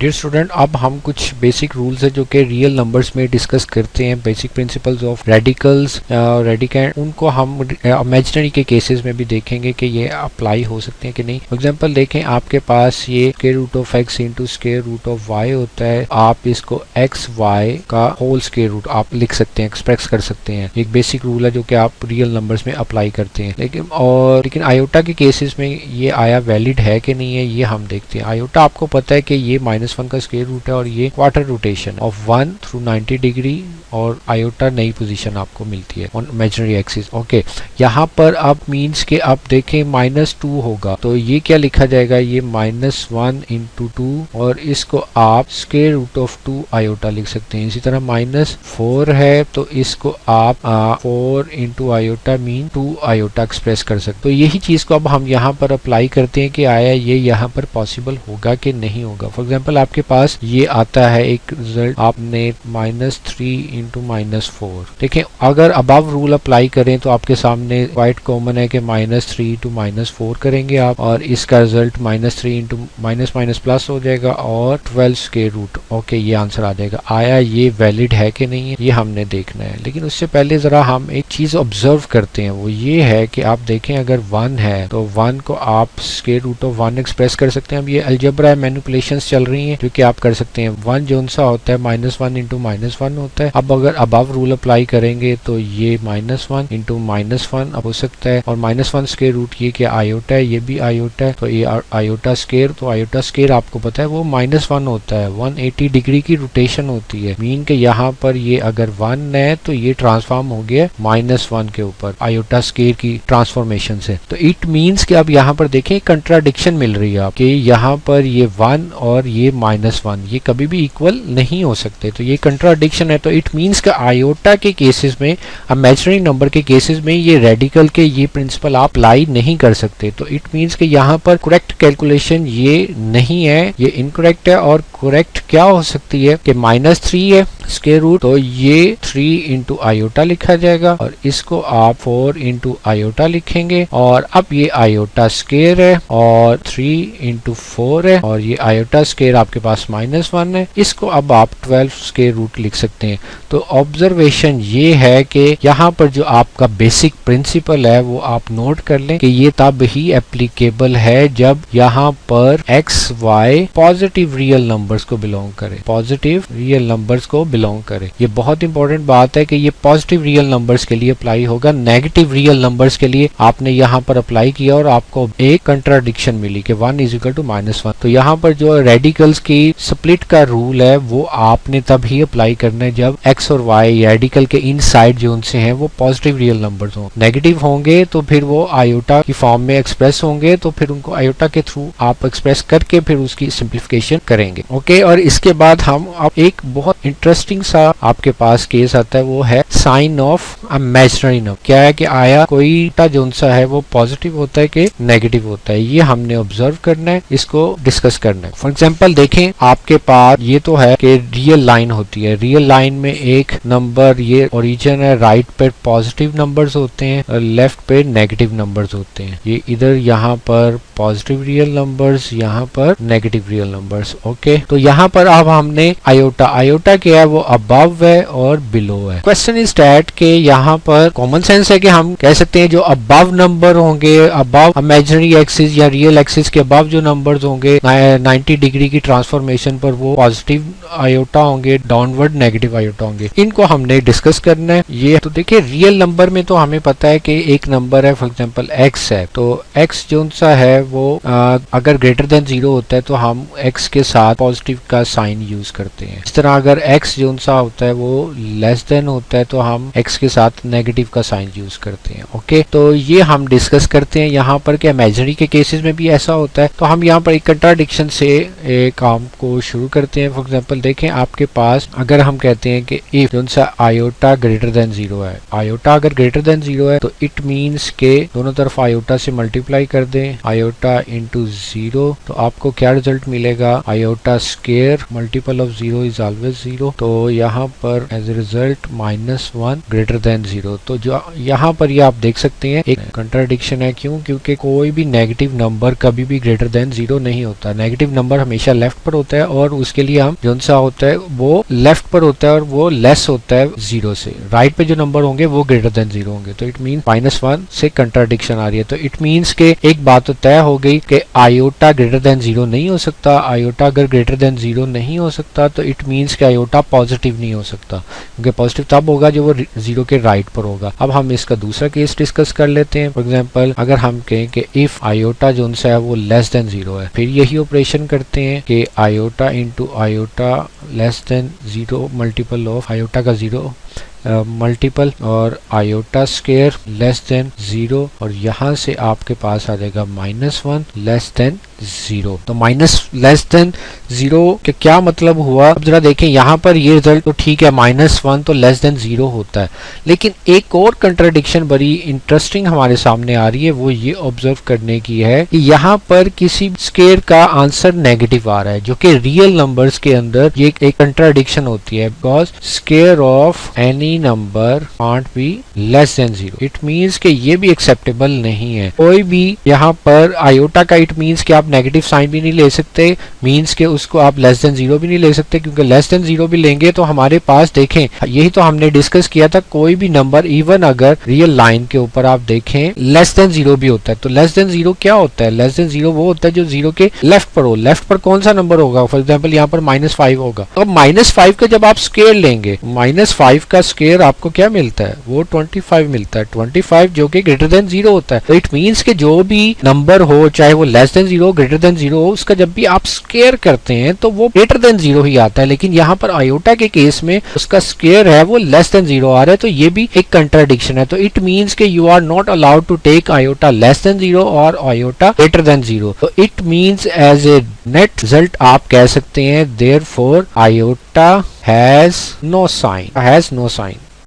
Dear student, अब हम कुछ बेसिक रूल्स है जो कि रियल नंबर्स में डिस्कस करते हैं। Basic principles of radicals, radicand, उनको हम इमेजिनरी के केसेस में भी देखेंगे कि ये अप्लाई हो सकते हैं कि नहीं। फॉर एग्जांपल देखें, आपके पास ये square root of x into square root of y होता है। आप इसको x y का होल स्क्वायर रूट आप लिख सकते हैं, एक्सप्रेस कर सकते हैं। एक बेसिक रूल है जो कि आप रियल नंबर्स में अप्लाई करते हैं। लेकिन आयोटा के केसेस में ये आया वैलिड है कि नहीं है, ये हम देखते हैं। आयोटा आपको पता है कि ये -1 का स्क्वायर रूट है और ये quarter rotation of 1 through 90 degree, और आयोटा नई पोजीशन आपको मिलती है ऑन इमेजिनरी एक्सिस। ओके, यहाँ पर अब मीन्स के आप देखें -2 होगा तो ये क्या लिखा जाएगा, ये -1 इंटू 2, और इसको आप स्क्वायर रूट ऑफ 2 आयोटा लिख सकते हैं। इसी तरह -4 है तो इसको आप 4 into iota mean 2 iota express कर सकते। तो यही चीज को अब हम यहाँ पर अप्लाई करते हैं कि आया ये यहाँ पर पॉसिबल होगा कि नहीं होगा। फॉर एग्जाम्पल आपके पास ये आता है एक रिजल्ट, आपने -3 इंटू -4। देखिए, अगर अबव रूल अप्लाई करें तो आपके सामने क्वाइट कॉमन है कि -3 इंटू -4 करेंगे आप, और इसका रिजल्ट -3 इंटू माइनस प्लस हो जाएगा और 12 स्क्वायर रूट। ओके, ये आंसर आ जाएगा। आया ये वैलिड है कि नहीं है, ये हमने देखना है। लेकिन उससे पहले जरा हम एक चीज ऑब्जर्व करते हैं, वो ये है कि आप देखें अगर 1 है तो 1 को आप स्क्वायर रूट ऑफ 1 एक्सप्रेस कर सकते हैं। अब ये अलजेब्रा मैनिपुलेशंस चल रही हैं जो कि आप कर सकते हैं। 1 जो सा होता है -1 इंटू -1 होता है। अब अगर अबव रूल अप्लाई करेंगे तो ये -1 इंटू -1 अब हो सकता है, और -1 स्क्वायर रूट ये क्या आयोटा है, ये भी आयोटा है, तो ये आयोटा स्क्वायर, तो आयोटा स्क्वायर आपको पता है वो -1 होता है। 180 डिग्री की रोटेशन होती है, मीन के यहाँ पर ये अगर 1 है तो ये ट्रांसफॉर्म हो गया -1 के ऊपर आयोटा स्क्वायर की ट्रांसफॉर्मेशन से। तो इट मीन्स कि अब यहाँ पर देखें कंट्राडिक्शन मिल रही है आपके, यहाँ पर ये 1 और ये -1 ये कभी भी इक्वल नहीं हो सकते, तो ये कंट्राडिक्शन है। तो इट मीन्स कि आयोटा के केसेस में, इमेजिनरी नंबर के केसेस में ये रेडिकल के ये प्रिंसिपल आप अप्लाई नहीं कर सकते। तो इट मीन्स कि यहाँ पर करेक्ट कैलकुलेशन ये नहीं है, ये इनकरेक्ट है। और करेक्ट क्या हो सकती है कि -3 है स्क्वायर रूट, तो ये 3 इंटू आयोटा लिखा जाएगा, और इसको आप 4 इंटू आयोटा लिखेंगे, और अब ये आयोटा स्क्वायर है और 3 इंटू 4 है, और ये आयोटा स्क्वायर आपके पास -1 है, इसको अब आप 12 स्क्वायर रूट लिख सकते हैं। तो ऑब्जर्वेशन ये है कि यहाँ पर जो आपका बेसिक प्रिंसिपल है वो आप नोट कर लें कि ये तब ही एप्लीकेबल है जब यहाँ पर x y positive real numbers को बिलोंग करे, पॉजिटिव रियल नंबर्स को बिलोंग करे। ये बहुत इंपॉर्टेंट बात है कि ये पॉजिटिव रियल नंबर्स के लिए अप्लाई होगा। नेगेटिव रियल नंबर्स के लिए आपने यहाँ पर अप्लाई किया और आपको एक कंट्राडिक्शन मिली कि 1 इज इक्वल टू -1। तो यहाँ पर जो रेडिकल्स की स्प्लिट का रूल है वो आपने तब ही अप्लाई करना है जब x और y रेडिकल के इन साइड जो उनसे हैं वो पॉजिटिव रियल नंबर्स हों। नेगेटिव होंगे तो फिर वो आयोटा की फॉर्म में एक्सप्रेस होंगे, तो फिर उनको आयोटा के थ्रू आप एक्सप्रेस करके फिर उसकी सिंप्लीफिकेशन करेंगे। ओके, और इसके बाद हम अब एक बहुत इंटरेस्टिंग सा आपके पास केस आता है, वो है साइन ऑफ इमेजिनरी नंबर। क्या है कि आया कोई जो सा है वो पॉजिटिव होता है कि नेगेटिव होता है, ये हमने ऑब्जर्व करना है, इसको डिस्कस करना है। फॉर एग्जाम्पल देखें, आपके पास ये तो है कि रियल लाइन होती है, रियल लाइन में एक नंबर ये ओरिजिन है, राइट पे पॉजिटिव नंबर्स होते हैं और लेफ्ट पे नेगेटिव नंबर्स होते हैं। ये इधर यहाँ पर पॉजिटिव रियल नंबर्स, यहाँ पर नेगेटिव रियल नंबर्स। ओके, तो यहाँ पर अब हमने आयोटा क्या है, वो अबव है और बिलो है। क्वेश्चन इज दैट के यहाँ पर कॉमन सेंस है कि हम कह सकते हैं जो अबव नंबर होंगे, अबव इमेजिनरी एक्सिस या रियल एक्सिस के अबव जो नंबर्स होंगे 90 डिग्री की ट्रांसफॉर्मेशन पर, वो पॉजिटिव आयोटा होंगे, डाउनवर्ड नेगेटिव आयोटा होंगे। इनको हमने डिस्कस करना है। ये तो देखिए, रियल नंबर में तो हमें पता है कि एक नंबर है, फॉर एग्जांपल x है, तो x जो सा है वो अगर ग्रेटर देन 0 होता है तो हम x के साथ पॉजिटिव का साइन यूज करते हैं। इस तरह अगर x जो सा होता है वो लेस देन होता है तो हम x के साथ नेगेटिव का साइन यूज करते हैं। ओके, तो ये हम डिस्कस करते हैं यहाँ पर कि इमेजिनरी के केसेस में भी ऐसा होता है। तो हम यहाँ पर एक कंट्राडिक्शन से काम को शुरू करते हैं। फॉर एग्जांपल देखें, आपके पास अगर हम कहते हैं कि इफ जो सा आयोटा ग्रेटर देन 0 है, आयोटा अगर ग्रेटर देन 0 है तो इट मीन्स के दोनों तरफ आयोटा से मल्टीप्लाई कर दें, आयोटा इंटू 0, तो आपको क्या रिजल्ट मिलेगा, iota square multiple of 0 is always 0। तो यहाँ पर as a result -1 greater than 0। तो जो यहाँ पर ये आप देख सकते हैं एक कंट्राडिक्शन है। क्यों? क्योंकि कोई भी नेगेटिव नंबर कभी भी ग्रेटर देन 0 नहीं होता। नेगेटिव नंबर हमेशा लेफ्ट लेफ्ट पर होता है और उसके लिए हम जो सा होता है वो लेफ्ट पर होता है और वो लेस होता है 0 से। राइट पे जो नंबर होंगे वो ग्रेटर देन 0 होंगे। तो इट मीन -1 से कंट्राडिक्शन आ रही है। तो इट मीन्स के एक बात तो तय हो गई कि आयोटा ग्रेटर देन 0 नहीं हो सकता। आयोटा अगर ग्रेटर देन 0 नहीं हो सकता तो इट मीन्स के आयोटा पॉजिटिव नहीं हो सकता, क्योंकि पॉजिटिव तब होगा जो वो 0 के राइट पर होगा। अब हम इसका दूसरा केस डिस्कस कर लेते हैं। फॉर एग्जांपल अगर हम कहें कि इफ आयोटा जो सा है वो लेस देन 0 है, फिर यही ऑपरेशन करते हैं कि iota into iota less than 0 multiple of iota का 0 मल्टीपल और आयोटा स्क्वायर लेस देन 0 और यहाँ से आपके पास आ जाएगा -1 लेस देन 0। तो लेस देन 0 के क्या मतलब हुआ? अब जरा देखें यहाँ पर ये रिजल्ट तो ठीक है, -1 तो लेस देन 0 होता है, लेकिन एक और कंट्राडिक्शन बड़ी इंटरेस्टिंग हमारे सामने आ रही है। वो ये ऑब्जर्व करने की है कि यहाँ पर किसी स्क्वायर का आंसर नेगेटिव आ रहा है, जो कि रियल नंबर्स के अंदर ये एक कंट्राडिक्शन होती है, because square of any number can't be less than 0। It means के ये भी एक्सेप्टेबल नहीं है। कोई भी यहाँ पर आयोटा का इट मीन्स कि आप नेगेटिव साइन भी नहीं ले सकते, मीन्स के उसको आप लेस देन 0 भी नहीं ले सकते, क्योंकि लेस देन 0 भी लेंगे तो हमारे पास देखें, यही तो हमने डिस्कस किया था, कोई भी नंबर इवन अगर रियल लाइन के ऊपर आप देखें लेस देन 0 भी होता है। तो लेस देन 0 क्या होता है? लेस देन 0 वो होता है जो 0 के लेफ्ट पर हो। लेफ्ट पर कौन सा नंबर होगा? फॉर एग्जाम्पल यहाँ पर -5 होगा। तो -5 का जब आप स्क्वायर लेंगे, -5 का स्क्वायर आपको क्या मिलता है? वो 25 मिलता है। 25 जो कि ग्रेटर देन 0 होता है। तो इट मीन्स के जो भी नंबर हो, चाहे वो लेस देन 0 ग्रेटर देन 0 हो, उसका जब भी आप स्क्वायर करते हैं तो वो ग्रेटर देन 0 ही आता है। लेकिन यहाँ पर आयोटा के केस में उसका स्क्वायर है वो लेस देन 0 आ रहा है, तो ये भी एक कंट्राडिक्शन है। तो इट मीन्स के you are not allowed to take iota less than 0 और आयोटा ग्रेटर देन 0। तो it means as a net result आप कह सकते हैं therefore iota has no sign.